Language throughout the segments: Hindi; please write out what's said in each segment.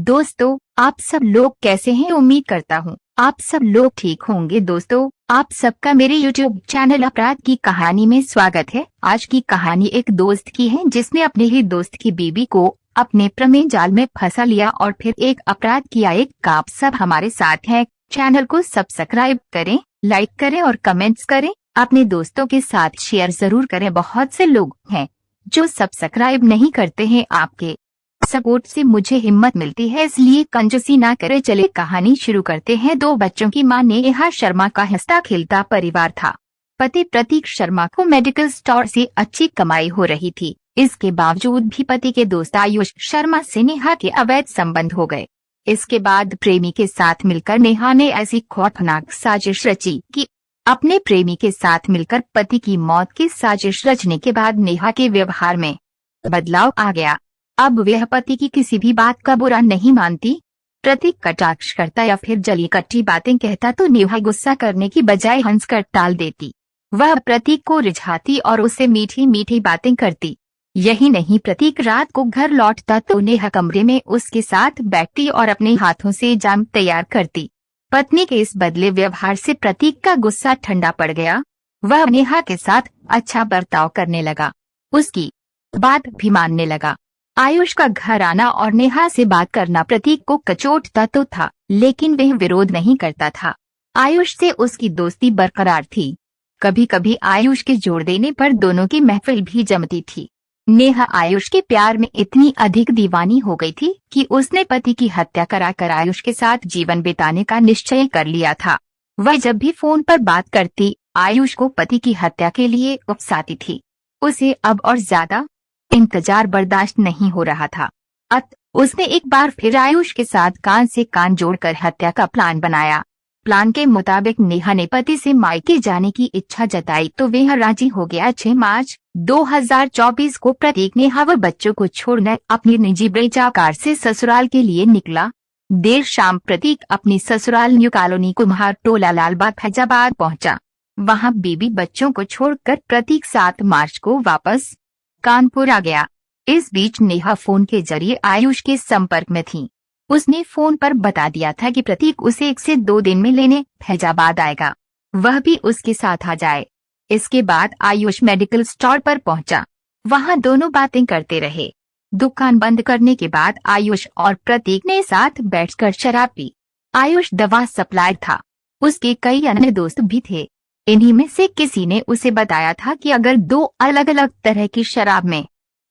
दोस्तों, आप सब लोग कैसे हैं? उम्मीद करता हूँ आप सब लोग ठीक होंगे। दोस्तों, आप सबका मेरे YouTube चैनल अपराध की कहानी में स्वागत है। आज की कहानी एक दोस्त की है जिसने अपने ही दोस्त की बीवी को अपने प्रेम जाल में फंसा लिया और फिर एक अपराध किया। एक आप सब हमारे साथ हैं। चैनल को सब्सक्राइब करें, लाइक करें और कमेंट्स करें। अपने दोस्तों के साथ शेयर जरूर करें। बहुत से लोग हैं जो सब्सक्राइब नहीं करते हैं। आपके सपोर्ट से मुझे हिम्मत मिलती है, इसलिए कंजूसी ना करें। चले कहानी शुरू करते हैं। दो बच्चों की मां नेहा शर्मा का हंसता खेलता परिवार था। पति प्रतीक शर्मा को मेडिकल स्टोर से अच्छी कमाई हो रही थी। इसके बावजूद भी पति के दोस्त आयुष शर्मा से नेहा के अवैध संबंध हो गए। इसके बाद प्रेमी के साथ मिलकर नेहा ने ऐसी खौफनाक साजिश रची कि अपने प्रेमी के साथ मिलकर पति की मौत की साजिश रचने के बाद नेहा के व्यवहार में बदलाव आ गया। अब वह पति की किसी भी बात का बुरा नहीं मानती। प्रतीक कटाक्ष करता या फिर जली कट्टी बातें कहता तो नेहा गुस्सा करने की बजाय हंसकर टाल देती। वह प्रतीक को रिझाती और उसे मीठी मीठी बातें करती। यही नहीं, प्रतीक रात को घर लौटता तो नेहा कमरे में उसके साथ बैठती और अपने हाथों से जाम तैयार करती। पत्नी के इस बदले व्यवहार से प्रतीक का गुस्सा ठंडा पड़ गया। वह नेहा के साथ अच्छा बर्ताव करने लगा, उसकी बात भी मानने लगा। आयुष का घर आना और नेहा से बात करना प्रतीक को कचोटता तो था, लेकिन वह विरोध नहीं करता था। आयुष से उसकी दोस्ती बरकरार थी। कभी कभी आयुष के जोड़ देने पर दोनों की महफिल भी जमती थी। नेहा आयुष के प्यार में इतनी अधिक दीवानी हो गई थी कि उसने पति की हत्या कराकर आयुष के साथ जीवन बिताने का निश्चय कर लिया था। वह जब भी फोन पर बात करती आयुष को पति की हत्या के लिए उकसाती थी। उसे अब और ज्यादा इंतजार बर्दाश्त नहीं हो रहा था। उसने एक बार फिर आयुष के साथ कान से कान जोड़कर हत्या का प्लान बनाया। प्लान के मुताबिक नेहा ने पति से मायके जाने की इच्छा जताई तो वह राजी हो गया। 6 मार्च 2024 को प्रतीक नेहा व बच्चों को छोड़कर अपनी निजी ब्रेजा कार से ससुराल के लिए निकला। देर शाम प्रतीक अपनी ससुराल न्यू कॉलोनी कुम्हार टोला लालबाग फैजाबाद पहुंचा। वहां बीबी बच्चों को छोड़कर प्रतीक 7 मार्च को वापस कानपुर आ गया। इस बीच नेहा फोन के जरिए आयुष के संपर्क में थी। उसने फोन पर बता दिया था कि प्रतीक उसे 1 से 2 दिन में लेने फैजाबाद आएगा, वह भी उसके साथ आ जाए। इसके बाद आयुष मेडिकल स्टोर पर पहुंचा। वहां दोनों बातें करते रहे। दुकान बंद करने के बाद आयुष और प्रतीक ने साथ बैठकर शराब पी। आयुष दवा सप्लायर था, उसके कई अन्य दोस्त भी थे। इन्हीं में से किसी ने उसे बताया था कि अगर 2 अलग अलग तरह की शराब में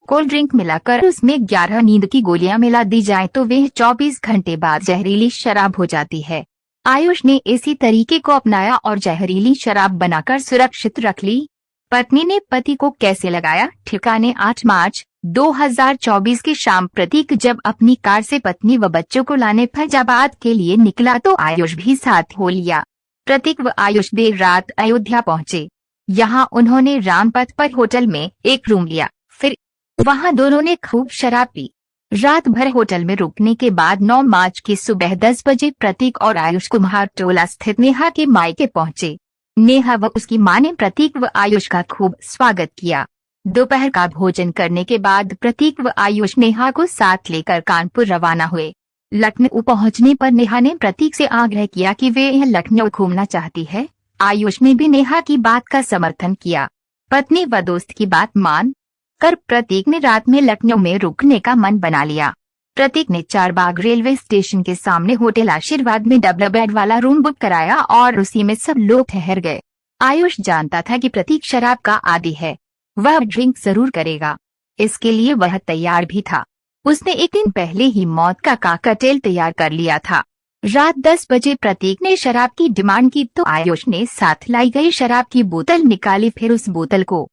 कोल्ड ड्रिंक मिलाकर उसमें 11 नींद की गोलियां मिला दी जाए तो वह 24 घंटे बाद जहरीली शराब हो जाती है। आयुष ने इसी तरीके को अपनाया और जहरीली शराब बनाकर सुरक्षित रख ली। पत्नी ने पति को कैसे लगाया ठिकाने। 8 मार्च 2024 की शाम प्रतीक जब अपनी कार से पत्नी व बच्चों को लाने फैजाबाद के लिए निकला तो आयुष भी साथ हो लिया। प्रतीक व आयुष देर रात अयोध्या पहुंचे। यहाँ उन्होंने रामपथ पर होटल में एक रूम लिया। फिर वहाँ दोनों ने खूब शराब पी। रात भर होटल में रुकने के बाद 9 मार्च की सुबह 10 बजे प्रतीक और आयुष कुम्हार टोला स्थित नेहा के मायके पहुंचे। नेहा व उसकी मां ने प्रतीक व आयुष का खूब स्वागत किया। दोपहर का भोजन करने के बाद प्रतीक व आयुष नेहा को साथ लेकर कानपुर रवाना हुए। लखनऊ पहुंचने पर नेहा ने प्रतीक से आग्रह किया कि वे लखनऊ घूमना चाहती है। आयुष ने भी नेहा की बात का समर्थन किया। पत्नी व दोस्त की बात मान कर प्रतीक ने रात में लखनऊ में रुकने का मन बना लिया। प्रतीक ने चारबाग रेलवे स्टेशन के सामने होटल आशीर्वाद में डबल बेड वाला रूम बुक कराया और उसी में सब लोग ठहर गए। आयुष जानता था कि प्रतीक शराब का आदी है, वह ड्रिंक जरूर करेगा, इसके लिए वह तैयार भी था। उसने एक दिन पहले ही मौत का कॉकटेल तैयार कर लिया था। रात 10 बजे प्रतीक ने शराब की डिमांड की तो आयुष ने साथ लाई गई शराब की बोतल निकाली। फिर उस बोतल को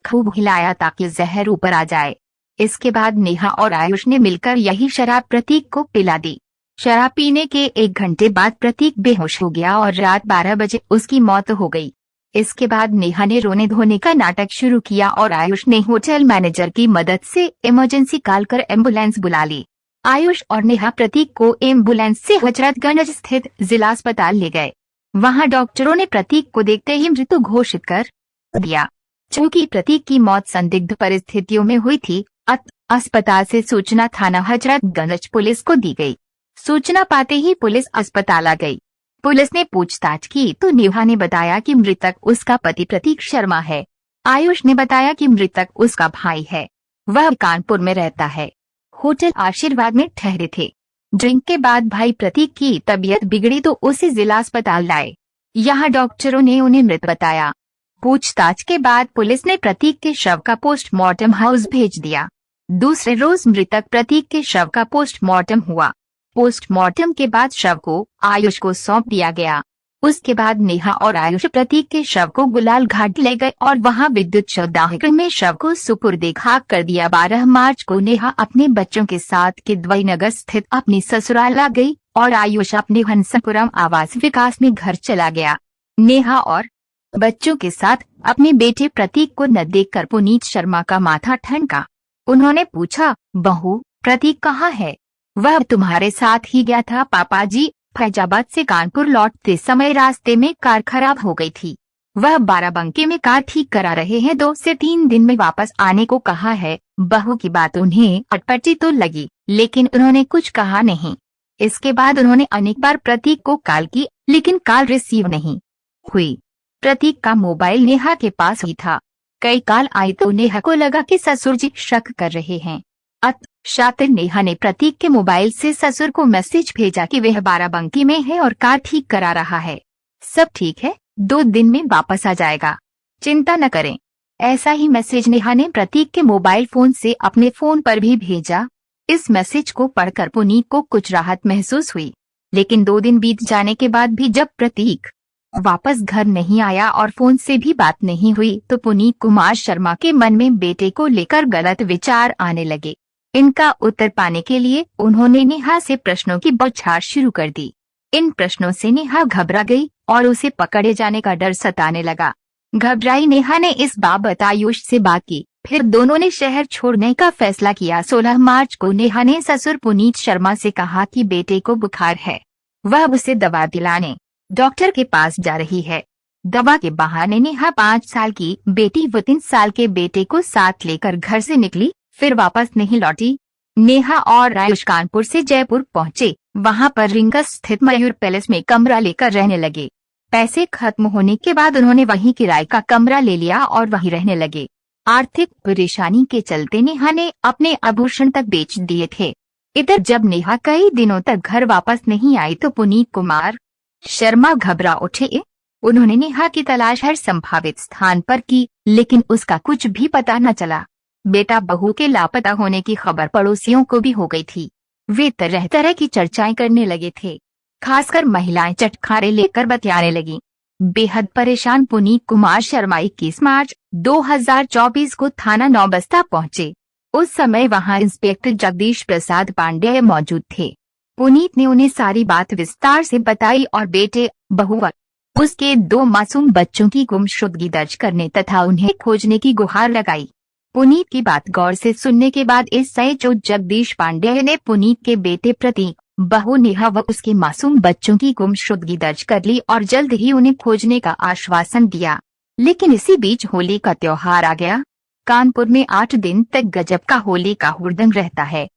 खूब हिलाया ताकि जहर ऊपर आ जाए। इसके बाद नेहा और आयुष ने मिलकर यही शराब प्रतीक को पिला दी। शराब पीने के 1 घंटे बाद प्रतीक बेहोश हो गया और रात 12 बजे उसकी मौत हो गई। इसके बाद नेहा ने रोने धोने का नाटक शुरू किया और आयुष ने होटल मैनेजर की मदद से इमरजेंसी कॉल कर एम्बुलेंस बुला ली। आयुष और नेहा प्रतीक को एम्बुलेंस से हजरतगंज स्थित जिला अस्पताल ले गए। वहां डॉक्टरों ने प्रतीक को देखते ही मृत घोषित कर दिया। चूंकि प्रतीक की मौत संदिग्ध परिस्थितियों में हुई थी, अस्पताल से सूचना थाना हजरतगंज पुलिस को दी गई। सूचना पाते ही पुलिस अस्पताल आ गई। पुलिस ने पूछताछ की तो नेहा ने बताया कि मृतक उसका पति प्रतीक शर्मा है। आयुष ने बताया कि मृतक उसका भाई है। वह कानपुर में रहता है। होटल आशीर्वाद में ठहरे थे। ड्रिंक के बाद भाई प्रतीक की तबीयत बिगड़ी तो उसे जिला अस्पताल लाए। यहाँ डॉक्टरों ने उन्हें मृत बताया। पूछताछ के बाद पुलिस ने प्रतीक के शव का पोस्टमार्टम हाउस भेज दिया। दूसरे रोज मृतक प्रतीक के शव का पोस्टमार्टम हुआ। पोस्टमार्टम के बाद शव को आयुष को सौंप दिया गया। उसके बाद नेहा और आयुष प्रतीक के शव को गुलाल घाट ले गए और वहां विद्युत शवदाह में शव को सुपुर्दे खाक कर दिया। 12 मार्च को नेहा अपने बच्चों के साथ किदवई नगर स्थित अपनी ससुराल आ गई और आयुष अपने हंसपुरम आवास विकास में घर चला गया। नेहा और बच्चों के साथ अपने बेटे प्रतीक को न देखकर पुनीत शर्मा का माथा ठनका। उन्होंने पूछा, बहू प्रतीक कहाँ है? वह तुम्हारे साथ ही गया था पापा जी। फैजाबाद से कानपुर लौटते समय रास्ते में कार खराब हो गई थी। वह बाराबंकी में कार ठीक करा रहे हैं। 2 से 3 दिन में वापस आने को कहा है। बहू की बात उन्हें अटपटी तो लगी, लेकिन उन्होंने कुछ कहा नहीं। इसके बाद उन्होंने अनेक बार प्रतीक को कॉल की, लेकिन कॉल रिसीव नहीं हुई। प्रतीक का मोबाइल नेहा के पास ही था। कई कॉल आई तो नेहा को लगा कि ससुर जी शक कर रहे हैं। शातिर नेहा ने प्रतीक के मोबाइल से ससुर को मैसेज भेजा कि वह बाराबंकी में है और कार ठीक करा रहा है। सब ठीक है, 2 दिन में वापस आ जाएगा, चिंता न करें। ऐसा ही मैसेज नेहा ने प्रतीक के मोबाइल फोन से अपने फोन पर भी भेजा। इस मैसेज को पढ़कर पुनीत को कुछ राहत महसूस हुई, लेकिन 2 दिन बीत जाने के बाद भी जब प्रतीक वापस घर नहीं आया और फोन से भी बात नहीं हुई तो पुनीत कुमार शर्मा के मन में बेटे को लेकर गलत विचार आने लगे। इनका उत्तर पाने के लिए उन्होंने नेहा से प्रश्नों की बौछार शुरू कर दी। इन प्रश्नों से नेहा घबरा गई और उसे पकड़े जाने का डर सताने लगा। घबराई नेहा ने इस बाबत आयुष से बात की। फिर दोनों ने शहर छोड़ने का फैसला किया। 16 मार्च को नेहा ने ससुर पुनीत शर्मा से कहा कि बेटे को बुखार है, वह उसे दवा दिलाने डॉक्टर के पास जा रही है। दवा के बहाने नेहा 5 साल की बेटी व 3 साल के बेटे को साथ लेकर घर से निकली, फिर वापस नहीं लौटी। नेहा और आयुष कानपुर से जयपुर पहुंचे। वहां पर रिंगस स्थित मयूर पैलेस में कमरा लेकर रहने लगे। पैसे खत्म होने के बाद उन्होंने वहीं किराए का कमरा ले लिया और वहीं रहने लगे। आर्थिक परेशानी के चलते नेहा ने अपने आभूषण तक बेच दिए थे। इधर जब नेहा कई दिनों तक घर वापस नहीं आई तो पुनीत कुमार शर्मा घबरा उठे। उन्होंने नेहा की तलाश हर संभावित स्थान पर की, लेकिन उसका कुछ भी पता न चला। बेटा बहू के लापता होने की खबर पड़ोसियों को भी हो गई थी। वे तरह तरह की चर्चाएं करने लगे थे। खासकर महिलाएं चटखारे लेकर बतियाने लगी। बेहद परेशान पुनीत कुमार शर्मा 21 मार्च 2024 को थाना नौबस्ता पहुंचे। उस समय वहां इंस्पेक्टर जगदीश प्रसाद पांडेय मौजूद थे। पुनीत ने उन्हें सारी बात विस्तार से बताई और बेटे, बहू व उसके 2 मासूम बच्चों की गुमशुदगी दर्ज करने तथा उन्हें खोजने की गुहार लगाई। पुनीत की बात गौर से सुनने के बाद एसएचओ जगदीश पांडेय ने पुनीत के बेटे प्रतीक, बहू नेहा व उसके मासूम बच्चों की गुमशुदगी दर्ज कर ली और जल्द ही उन्हें खोजने का आश्वासन दिया। लेकिन इसी बीच होली का त्योहार आ गया। कानपुर में 8 दिन तक गजब का होली का हुड़दंग रहता है।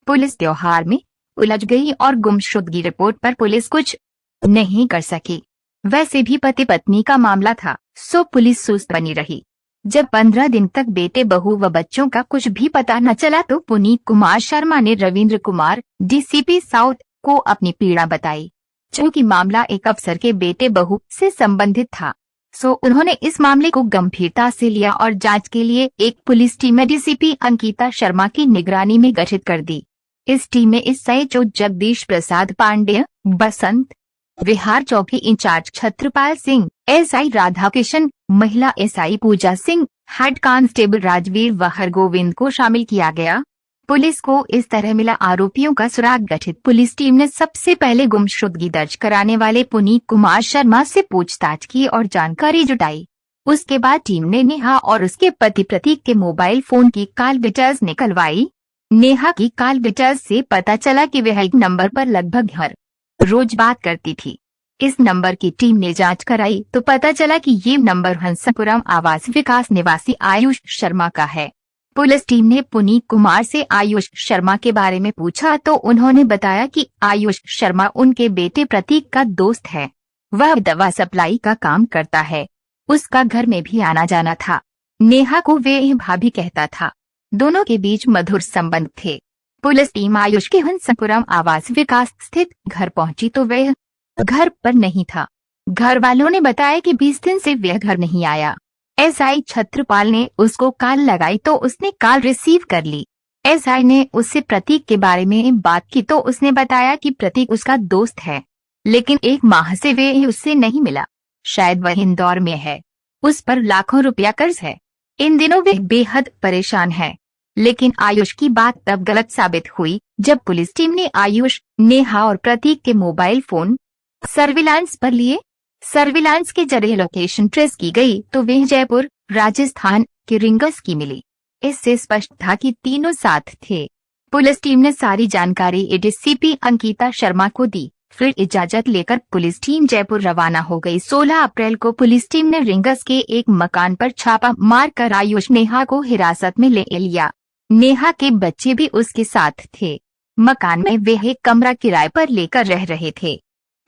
पुलिस त्योहार में उलझ गई और गुमशुदगी रिपोर्ट पर पुलिस कुछ नहीं कर सकी। वैसे भी पति पत्नी का मामला था, सो पुलिस सुस्त बनी रही। जब 15 दिन तक बेटे, बहू व बच्चों का कुछ भी पता न चला तो पुनीत कुमार शर्मा ने रविंद्र कुमार, डीसीपी साउथ, को अपनी पीड़ा बताई। चूंकि मामला एक अफसर के बेटे बहू से संबंधित था, सो उन्होंने इस मामले को गंभीरता से लिया और जांच के लिए एक police team DCP Ankita Sharma की निगरानी में गठित कर दी। इस टीम में एसएचओ जगदीश प्रसाद पांडेय, बसंत विहार चौकी इंचार्ज छत्रपाल सिंह, एसआई राधाकिशन, महिला एसआई पूजा सिंह, हेड कांस्टेबल राजवीर व हरगोविंद को शामिल किया गया। पुलिस को इस तरह मिला आरोपियों का सुराग। गठित पुलिस टीम ने सबसे पहले गुमशुदगी दर्ज कराने वाले पुनीत कुमार शर्मा से पूछताछ की और जानकारी जुटाई। उसके बाद टीम ने नेहा और उसके पति प्रतीक के मोबाइल फोन की कॉल डिटेल्स निकलवाई। नेहा की कॉल डिटेल्स से पता चला कि वह एक नंबर पर लगभग हर रोज बात करती थी। इस नंबर की टीम ने जांच कराई तो पता चला कि ये नंबर हंसपुरम आवास विकास निवासी आयुष शर्मा का है। पुलिस टीम ने पुनीत कुमार से आयुष शर्मा के बारे में पूछा तो उन्होंने बताया कि आयुष शर्मा उनके बेटे प्रतीक का दोस्त है। वह दवा सप्लाई का काम करता है। उसका घर में भी आना जाना था। नेहा को वे भाभी कहता था। दोनों के बीच मधुर संबंध थे। पुलिस टीम आयुष के हंसपुरम आवास विकास स्थित घर पहुंची तो वह घर पर नहीं था। घर वालों ने बताया कि 20 दिन से वह घर नहीं आया। एसआई छत्रपाल ने उसको कॉल लगाई तो उसने कॉल रिसीव कर ली। एसआई ने उससे प्रतीक के बारे में बात की तो उसने बताया कि प्रतीक उसका दोस्त है, लेकिन 1 माह से वे उससे नहीं मिला। शायद वह इंदौर में है। उस पर लाखों रुपया कर्ज है। इन दिनों वे बेहद परेशान है। लेकिन आयुष की बात तब गलत साबित हुई जब पुलिस टीम ने आयुष, नेहा और प्रतीक के मोबाइल फोन सर्विलांस पर लिए। सर्विलांस के जरिए लोकेशन ट्रेस की गई तो वे जयपुर, राजस्थान के रिंगस की मिली। इससे स्पष्ट था कि तीनों साथ थे। पुलिस टीम ने सारी जानकारी एडीसीपी अंकिता शर्मा को दी। फिर इजाजत लेकर पुलिस टीम जयपुर रवाना हो गई। 16 अप्रैल को पुलिस टीम ने रिंगस के एक मकान पर छापा मारकर आयुष, नेहा को हिरासत में ले लिया। नेहा के बच्चे भी उसके साथ थे। मकान में वे एक कमरा किराए पर लेकर रह रहे थे।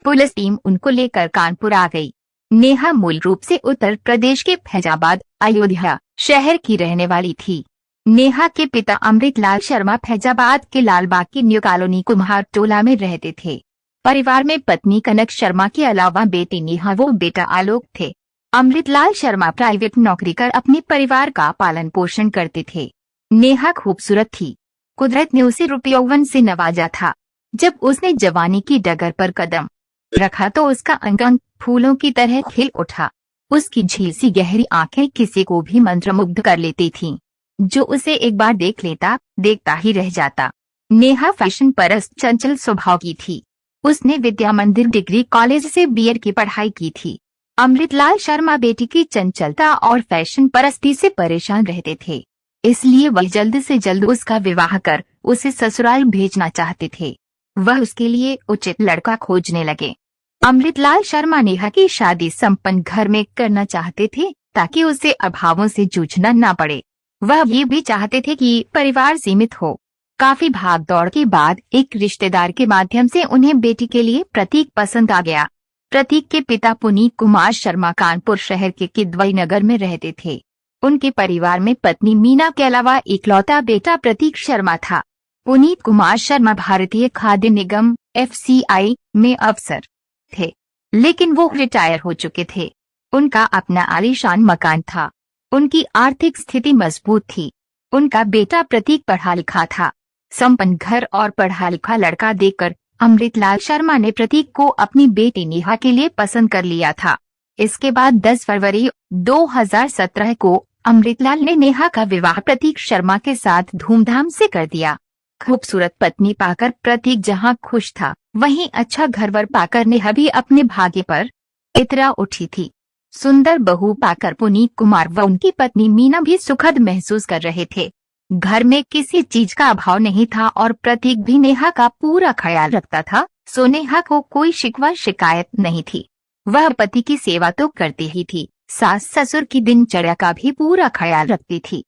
पुलिस टीम उनको लेकर कानपुर आ गई। नेहा मूल रूप से उत्तर प्रदेश के फैजाबाद, अयोध्या शहर की रहने वाली थी। नेहा के पिता अमृतलाल शर्मा फैजाबाद के लालबाग की न्यू कॉलोनी कुम्हार टोला में रहते थे। परिवार में पत्नी कनक शर्मा के अलावा बेटी नेहा व बेटा आलोक थे। अमृतलाल शर्मा प्राइवेट नौकरी कर अपने परिवार का पालन पोषण करते थे। नेहा खूबसूरत थी। कुदरत ने उसे रूपयौवन से नवाजा था। जब उसने जवानी की डगर पर कदम रखा तो उसका अंग अंग फूलों की तरह खिल उठा। उसकी झील सी गहरी आंखें किसी को भी मंत्रमुग्ध कर लेती थीं। जो उसे एक बार देख लेता, देखता ही रह जाता। नेहा फैशन परस्त चंचल स्वभाव की थी। उसने विद्या मंदिर डिग्री कॉलेज से बीएड की पढ़ाई की थी। अमृतलाल शर्मा बेटी की चंचलता और फैशन परस्ती से परेशान रहते थे, इसलिए वह जल्द से जल्द उसका विवाह कर उसे ससुराल भेजना चाहते थे। वह उसके लिए उचित लड़का खोजने लगे। अमृतलाल शर्मा नेहा की शादी संपन्न घर में करना चाहते थे ताकि उसे अभावों से जूझना न पड़े। वह ये भी चाहते थे कि परिवार सीमित हो। काफी भाग दौड़ के बाद एक रिश्तेदार के माध्यम से उन्हें बेटी के लिए प्रतीक पसंद आ गया। प्रतीक के पिता पुनीत कुमार शर्मा कानपुर शहर के किदवई नगर में रहते थे। उनके परिवार में पत्नी मीना के अलावा इकलौता बेटा प्रतीक शर्मा था। पुनीत कुमार शर्मा भारतीय खाद्य निगम FCI में अफसर थे, लेकिन वो रिटायर हो चुके थे। उनका अपना आलीशान मकान था। उनकी आर्थिक स्थिति मजबूत थी। उनका बेटा प्रतीक पढ़ा लिखा था। संपन्न घर और पढ़ा लिखा लड़का देखकर अमृतलाल शर्मा ने प्रतीक को अपनी बेटी नेहा के लिए पसंद कर लिया था। इसके बाद 10 फरवरी 2017 को अमृतलाल ने नेहा का विवाह प्रतीक शर्मा के साथ धूमधाम से कर दिया। खूबसूरत पत्नी पाकर प्रतीक जहां खुश था, वहीं अच्छा घरवर पाकर नेहा भी अपने भाग्य पर इतरा उठी थी। सुंदर बहू पाकर पुनीत कुमार व उनकी पत्नी मीना भी सुखद महसूस कर रहे थे। घर में किसी चीज का अभाव नहीं था और प्रतीक भी नेहा का पूरा ख्याल रखता था, सो नेहा को कोई शिकवा शिकायत नहीं थी। वह पति की सेवा तो करती ही थी, सास ससुर की दिनचर्या का भी पूरा ख्याल रखती थी।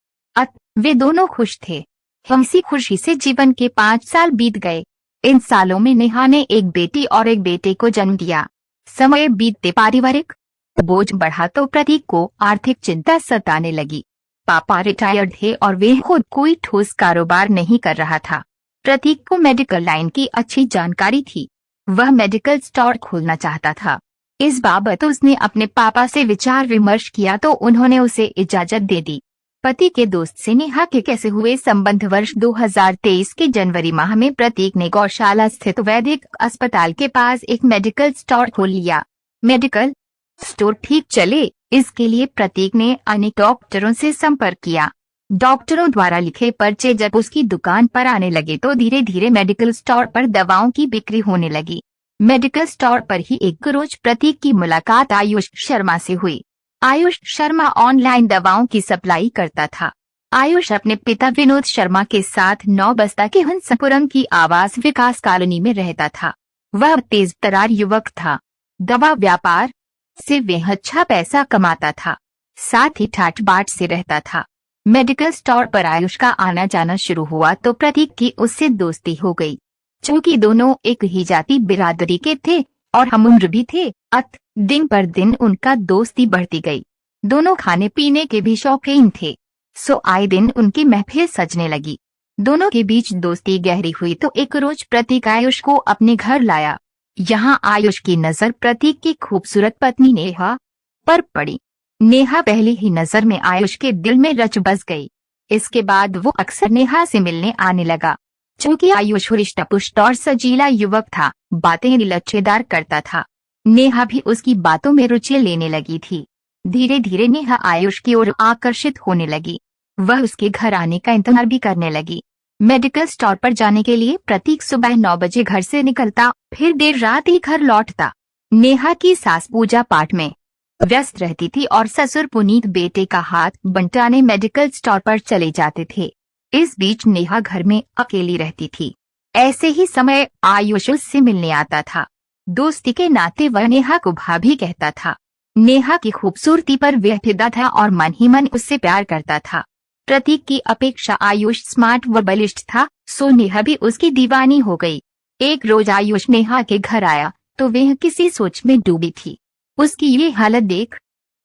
वे दोनों खुश थे। हंसी खुशी से जीवन के 5 साल बीत गए। इन सालों में नेहा ने एक बेटी और एक बेटे को जन्म दिया। समय बीतते पारिवारिक बोझ बढ़ा तो प्रतीक को आर्थिक चिंता सताने लगी। पापा रिटायर्ड थे और वे खुद कोई ठोस कारोबार नहीं कर रहा था। प्रतीक को मेडिकल लाइन की अच्छी जानकारी थी। वह मेडिकल स्टोर खोलना चाहता था। इस बाबत उसने अपने पापा से विचार विमर्श किया तो उन्होंने उसे इजाजत दे दी। पति के दोस्त से नेहा के कैसे हुए संबंध वर्ष 2023 के जनवरी माह में प्रतीक ने गौशाला स्थित वैदिक अस्पताल के पास एक मेडिकल स्टोर खोल लिया। मेडिकल स्टोर ठीक चले, इसके लिए प्रतीक ने अनेक डॉक्टरों से संपर्क किया। डॉक्टरों द्वारा लिखे पर्चे जब उसकी दुकान पर आने लगे तो धीरे धीरे मेडिकल स्टोर पर दवाओं की बिक्री होने लगी। मेडिकल स्टोर पर ही एक रोज प्रतीक की मुलाकात आयुष शर्मा से हुई। आयुष शर्मा ऑनलाइन दवाओं की सप्लाई करता था। आयुष अपने पिता विनोद शर्मा के साथ नौबस्ता के हंसपुरम की आवास विकास कॉलोनी में रहता था। वह तेज तरार युवक था। दवा व्यापार से वह अच्छा पैसा कमाता था, साथ ही ठाट बाट से रहता था। मेडिकल स्टोर पर आयुष का आना जाना शुरू हुआ तो प्रतीक की उससे दोस्ती हो गई। चूंकि दोनों एक ही जाति बिरादरी के थे और हमउम्र भी थे, दिन पर दिन उनका दोस्ती बढ़ती गई। दोनों खाने पीने के भी शौकीन थे, सो आए दिन उनकी महफिल सजने लगी। दोनों के बीच दोस्ती गहरी हुई तो एक रोज प्रतीक आयुष को अपने घर लाया। यहाँ आयुष की नजर प्रतीक की खूबसूरत पत्नी नेहा पर पड़ी। नेहा पहली ही नजर में आयुष के दिल में रच बस गई। इसके बाद वो अक्सर नेहा से मिलने आने लगा। चूंकि आयुष हृष्टपुष्ट और सजीला युवक था, बातें लच्छेदार करता था। नेहा भी उसकी बातों में रुचि लेने लगी थी। धीरे धीरे नेहा आयुष की ओर आकर्षित होने लगी। वह उसके घर आने का इंतजार भी करने लगी। मेडिकल स्टोर पर जाने के लिए प्रतीक सुबह 9 बजे घर से निकलता, फिर देर रात ही घर लौटता। नेहा की सास पूजा पाठ में व्यस्त रहती थी और ससुर पुनीत बेटे का हाथ बंटाने मेडिकल स्टोर पर चले जाते थे। इस बीच नेहा घर में अकेली रहती थी। ऐसे ही समय आयुष उससे मिलने आता था। दोस्ती के नाते वह नेहा को भाभी कहता था। नेहा की खूबसूरती पर वह फिदा था और मन ही मन उससे प्यार करता था। प्रतीक की अपेक्षा आयुष स्मार्ट व बलिष्ठ था, सो नेहा भी उसकी दीवानी हो गई। एक रोज आयुष नेहा के घर आया तो वह किसी सोच में डूबी थी। उसकी ये हालत देख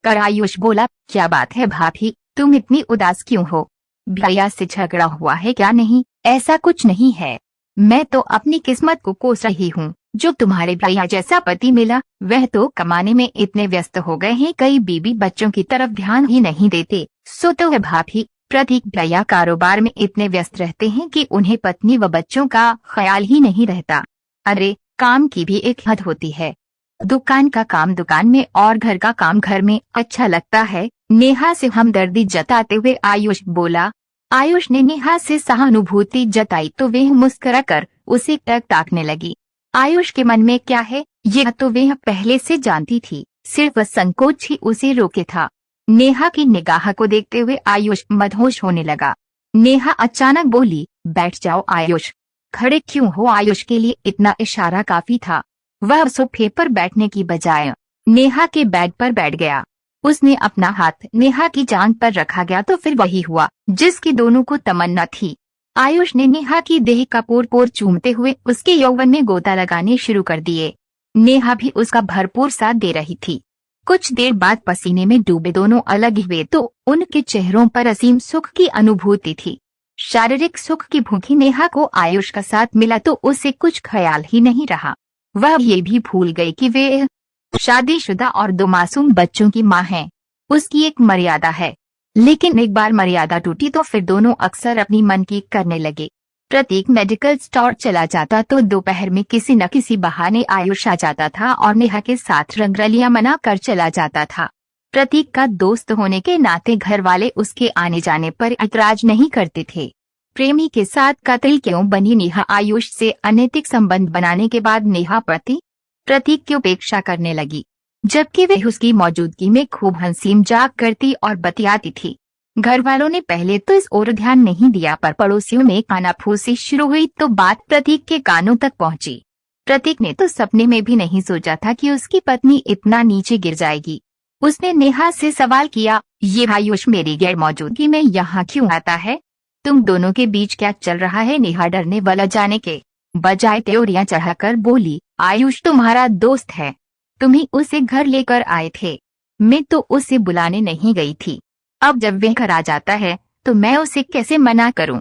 कर आयुष बोला, क्या बात है भाभी, तुम इतनी उदास क्यों हो? भैया से झगड़ा हुआ है क्या? नहीं, ऐसा कुछ नहीं है। मैं तो अपनी किस्मत को कोस रही हूँ। जो तुम्हारे भैया जैसा पति मिला, वह तो कमाने में इतने व्यस्त हो गए हैं, कई बीबी बच्चों की तरफ ध्यान ही नहीं देते। सो तो है भाभी, प्रतीक भैया कारोबार में इतने व्यस्त रहते हैं कि उन्हें पत्नी व बच्चों का ख्याल ही नहीं रहता। अरे, काम की भी एक हद होती है। दुकान का काम दुकान में और घर का काम घर में अच्छा लगता है। नेहा से हमदर्दी जताते हुए आयुष बोला। आयुष ने नेहा से सहानुभूति जताई तो वह मुस्कुरा कर उसे टक ताकने लगी। आयुष के मन में क्या है यह तो वह पहले से जानती थी, सिर्फ संकोच ही उसे रोके था। नेहा की निगाह को देखते हुए आयुष मदहोश होने लगा। नेहा अचानक बोली, बैठ जाओ आयुष। खड़े क्यों हो? आयुष के लिए इतना इशारा काफी था। वह सोफे पर बैठने की बजाय नेहा के बेड पर बैठ गया। उसने अपना हाथ नेहा की जांघ पर रखा गया तो फिर वही हुआ जिसकी दोनों को तमन्ना थी। आयुष ने नेहा की देह का पोर पोर चूमते हुए उसके यौवन में गोता लगाने शुरू कर दिए। नेहा भी उसका भरपूर साथ दे रही थी। कुछ देर बाद पसीने में डूबे दोनों अलग हुए तो उनके चेहरों पर असीम सुख की अनुभूति थी। शारीरिक सुख की भूखी नेहा को आयुष का साथ मिला तो उसे कुछ ख्याल ही नहीं रहा। वह ये भी भूल गई कि वे शादीशुदा और 2 मासूम बच्चों की मां है। उसकी एक मर्यादा है, लेकिन एक बार मर्यादा टूटी तो फिर दोनों अक्सर अपनी मन की करने लगे। प्रतीक मेडिकल स्टोर चला जाता तो दोपहर में किसी न किसी बहाने आयुष आ जाता था और नेहा के साथ रंगरलियां मना कर चला जाता था। प्रतीक का दोस्त होने के नाते घर वाले उसके आने जाने पर ऐतराज नहीं करते थे। प्रेमी के साथ कत्ल क्यों बनी नेहा आयुष से अनैतिक संबंध बनाने के बाद नेहा प्रतीक की उपेक्षा करने लगी, जबकि वह उसकी मौजूदगी में खूब हंसी मजाक करती और बतियाती थी। घर वालों ने पहले तो इस ओर ध्यान नहीं दिया, पर पड़ोसियों में कानाफूसी शुरू हुई तो बात प्रतीक के कानों तक पहुंची। प्रतीक ने तो सपने में भी नहीं सोचा था कि उसकी पत्नी इतना नीचे गिर जाएगी। उसने नेहा से सवाल किया, ये आयुष मेरी गैर मौजूदगी में यहाँ क्यों आता है? तुम दोनों के बीच क्या चल रहा है? नेहा डरने वाला जाने के बजाय त्योरियां चढ़ाकर बोली, आयुष तुम्हारा दोस्त है, तुम ही उसे घर लेकर आए थे। मैं तो उसे बुलाने नहीं गई थी। अब जब वह घर आ जाता है तो मैं उसे कैसे मना करूं?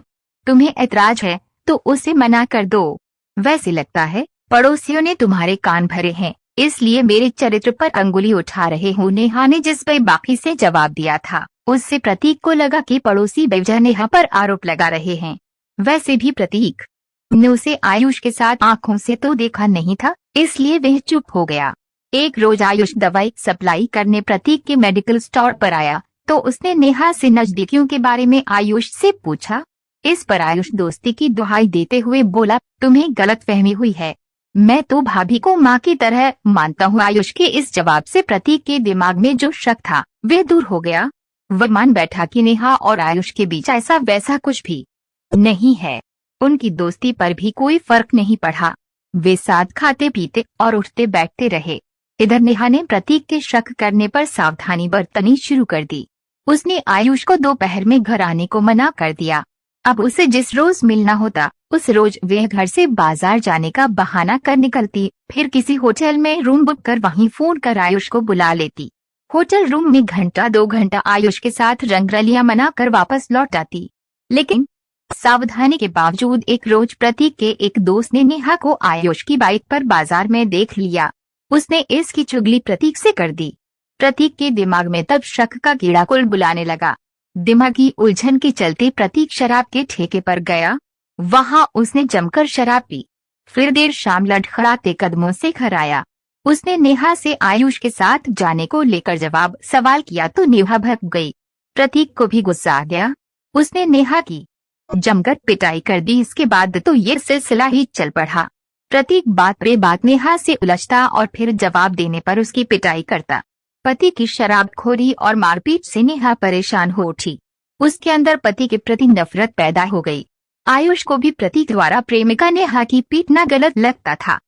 तुम्हें ऐतराज है तो उसे मना कर दो। वैसे लगता है पड़ोसियों ने तुम्हारे कान भरे हैं, इसलिए मेरे चरित्र पर अंगुली उठा रहे हो। नेहा ने जिस पर बाकी से जवाब दिया था उससे प्रतीक को लगा कि पड़ोसी बेवजह नेहा पर आरोप लगा रहे हैं। वैसे भी प्रतीक ने उसे आयुष के साथ आंखों से तो देखा नहीं था, इसलिए वह चुप हो गया। एक रोज आयुष दवाई सप्लाई करने प्रतीक के मेडिकल स्टोर पर आया तो उसने नेहा से नजदीकियों के बारे में आयुष से पूछा। इस पर आयुष दोस्ती की दुहाई देते हुए बोला, तुम्हें गलतफहमी हुई है, मैं तो भाभी को माँ की तरह मानता हूँ। आयुष के इस जवाब से प्रतीक के दिमाग में जो शक था वह दूर हो गया। वह मान बैठा कि नेहा और आयुष के बीच ऐसा वैसा कुछ भी नहीं है। उनकी दोस्ती पर भी कोई फर्क नहीं पड़ा। वे साथ खाते पीते और उठते बैठते रहे। इधर नेहा ने प्रतीक के शक करने पर सावधानी बरतनी शुरू कर दी। उसने आयुष को दोपहर में घर आने को मना कर दिया। अब उसे जिस रोज मिलना होता उस रोज वह घर से बाजार जाने का बहाना कर निकलती, फिर किसी होटल में रूम बुक कर वहीं फोन कर आयुष को बुला लेती। होटल रूम में घंटा 2 घंटा आयुष के साथ रंगरलियां मना कर वापस लौट आती। लेकिन सावधानी के बावजूद एक रोज प्रतीक के एक दोस्त ने नेहा को आयुष की बाइक पर बाजार में देख लिया। उसने इसकी चुगली प्रतीक से कर दी। प्रतीक के दिमाग में तब शक का कीड़ा कुल बुलाने लगा। दिमागी उलझन के चलते प्रतीक शराब के ठेके पर गया। वहां उसने जमकर शराब पी। फिर देर शाम लड़खड़ाते कदमों से घर आया। उसने नेहा से आयुष के साथ जाने को लेकर जवाब सवाल किया तो नेहा भड़क गई। प्रतीक को भी गुस्सा आ गया। उसने नेहा की जमकर पिटाई कर दी। इसके बाद तो ये सिलसिला ही चल पड़ा। प्रतीक बात पे बात नेहा से उलझता और फिर जवाब देने पर उसकी पिटाई करता। पति की शराबखोरी और मारपीट से नेहा परेशान हो उठी। उसके अंदर पति के प्रति नफरत पैदा हो गई। आयुष को भी प्रतीक द्वारा प्रेमिका नेहा की पीटना गलत लगता था।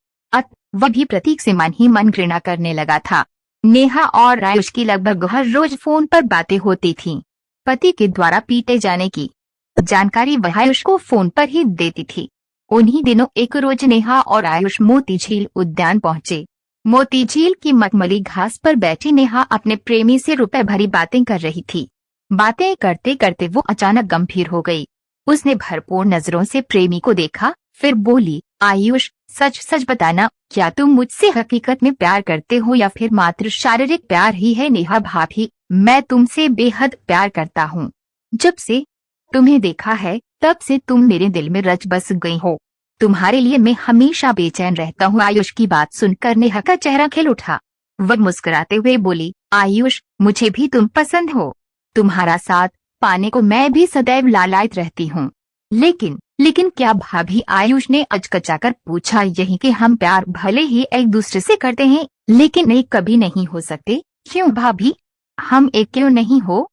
वह भी प्रतीक से मन ही मन घृणा करने लगा था। नेहा और आयुष की लगभग हर रोज फोन पर बातें होती थीं। पति के द्वारा पीटे जाने की जानकारी वह आयुष को फोन पर ही देती थी। उन्हीं दिनों एक रोज नेहा और आयुष मोती झील उद्यान पहुंचे। मोती झील की मखमली घास पर बैठी नेहा अपने प्रेमी से रुपए भरी बातें कर रही थी। बातें करते करते वो अचानक गंभीर हो गई। उसने भरपूर नजरों से प्रेमी को देखा, फिर बोली, आयुष सच सच बताना, क्या तुम मुझसे हकीकत में प्यार करते हो या फिर मात्र शारीरिक प्यार ही है? नेहा भाभी, मैं तुमसे बेहद प्यार करता हूँ। जब से तुम्हें देखा है तब से तुम मेरे दिल में रच बस गई हो। तुम्हारे लिए मैं हमेशा बेचैन रहता हूँ। आयुष की बात सुनकर नेहा का चेहरा खिल उठा। वह मुस्कुराते हुए बोली, आयुष मुझे भी तुम पसंद हो। तुम्हारा साथ पाने को मैं भी सदैव लालायित रहती हूँ। लेकिन क्या भाभी? आयुष ने अचकचाकर पूछा। यही कि हम प्यार भले ही एक दूसरे से करते हैं लेकिन एक कभी नहीं हो सकते। क्यों भाभी? हम एक क्यों नहीं हो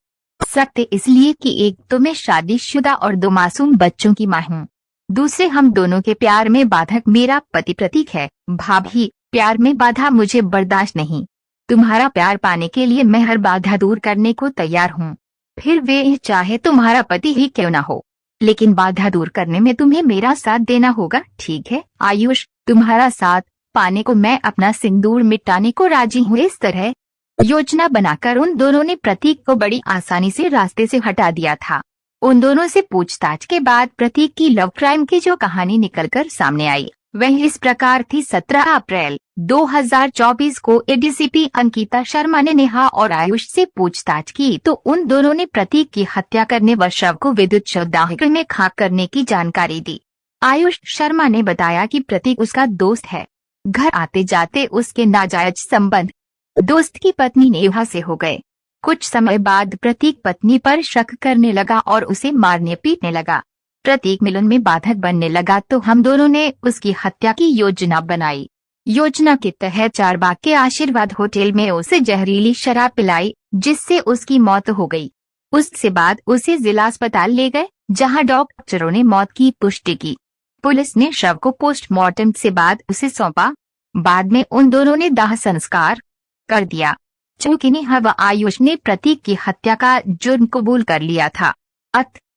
सकते? इसलिए कि एक तो मैं शादीशुदा और 2 मासूम बच्चों की माँ हूँ। दूसरे हम दोनों के प्यार में बाधक मेरा पति प्रतीक है। भाभी, प्यार में बाधा मुझे बर्दाश्त नहीं। तुम्हारा प्यार पाने के लिए मैं हर बाधा दूर करने को तैयार हूँ, फिर वे चाहे तुम्हारा पति ही क्यों ना हो। लेकिन बाधा दूर करने में तुम्हें मेरा साथ देना होगा, ठीक है? आयुष, तुम्हारा साथ पाने को मैं अपना सिंदूर मिटाने को राजी हूँ। इस तरह योजना बनाकर उन दोनों ने प्रतीक को बड़ी आसानी से रास्ते से हटा दिया था। उन दोनों से पूछताछ के बाद प्रतीक की लव क्राइम की जो कहानी निकलकर सामने आई वह इस प्रकार थी। 17 अप्रैल 2024 को एडीसीपी अंकिता शर्मा ने नेहा और आयुष से पूछताछ की तो उन दोनों ने प्रतीक की हत्या करने व शव को विद्युत शवदाह में खाक करने की जानकारी दी। आयुष शर्मा ने बताया कि प्रतीक उसका दोस्त है। घर आते जाते उसके नाजायज संबंध दोस्त की पत्नी नेहा से हो गए। कुछ समय बाद प्रतीक पत्नी पर शक करने लगा और उसे मारने पीटने लगा। प्रतीक मिलन में बाधक बनने लगा तो हम दोनों ने उसकी हत्या की योजना बनाई। योजना के तहत चारबाग के आशीर्वाद होटल में उसे जहरीली शराब पिलाई जिससे उसकी मौत हो गई। उससे बाद उसे जिला अस्पताल ले गए जहां डॉक्टरों ने मौत की पुष्टि की। पुलिस ने शव को पोस्टमार्टम से बाद उसे सौंपा। बाद में उन दोनों ने दाह संस्कार कर दिया। चूंकि नेहा व आयुष ने प्रतीक की हत्या का जुर्म कबूल कर लिया था,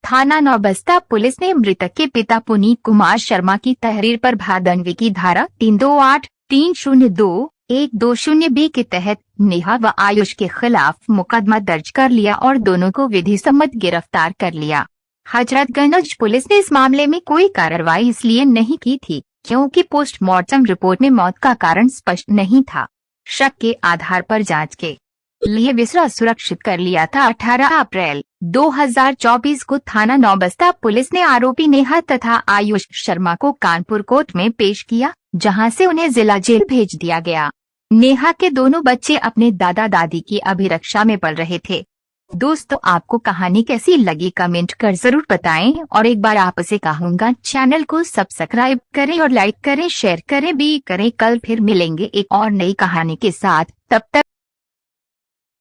थाना नौबस्ता पुलिस ने मृतक के पिता पुनीत कुमार शर्मा की तहरीर पर भादंडवी की धारा 328, 302, 120B के तहत नेहा व आयुष के खिलाफ मुकदमा दर्ज कर लिया और दोनों को विधि सम्मत गिरफ्तार कर लिया। हजरतगंज पुलिस ने इस मामले में कोई कार्रवाई इसलिए नहीं की थी क्योंकि पोस्टमार्टम रिपोर्ट में मौत का कारण स्पष्ट नहीं था। शक के आधार पर जांच के लिए विसरा सुरक्षित कर लिया था। 18 अप्रैल 2024 को थाना नौबस्ता पुलिस ने आरोपी नेहा तथा आयुष शर्मा को कानपुर कोर्ट में पेश किया जहां से उन्हें जिला जेल भेज दिया गया। नेहा के दोनों बच्चे अपने दादा दादी की अभिरक्षा में पल रहे थे। दोस्तों, आपको कहानी कैसी लगी कमेंट कर जरूर बताएं और एक बार आपसे कहूँगा चैनल को सब्सक्राइब करें और लाइक करें, शेयर करें भी करें। कल फिर मिलेंगे एक और नई कहानी के साथ। तब तक